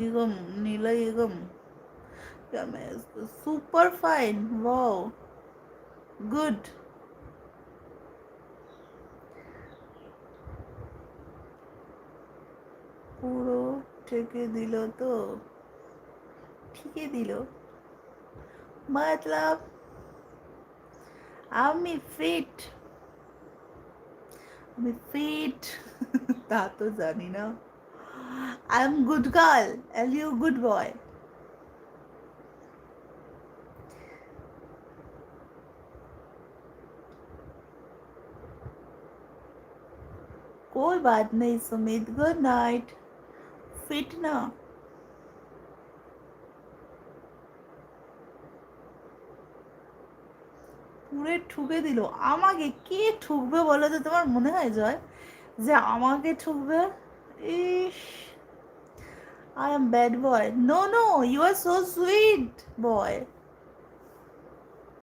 Nigam, Nilayagam. Super fine. Wow. Good. পুরো ঠেকে দিল তো, ঠিকই দিল। মতলব আমি ফিট, আমি ফিট তা তো জানি না। I am good girl and you good boy. कोई बात नहीं सुमित, गुड नाइट। फिट ना, পুরে ঠুকে দিল আমাকে। কে ঠুকবে বলো তো? তোমার মনে হয় জয় যে আমাকে ঠুকবে? ইস, I am bad boy. No no, you are so sweet boy.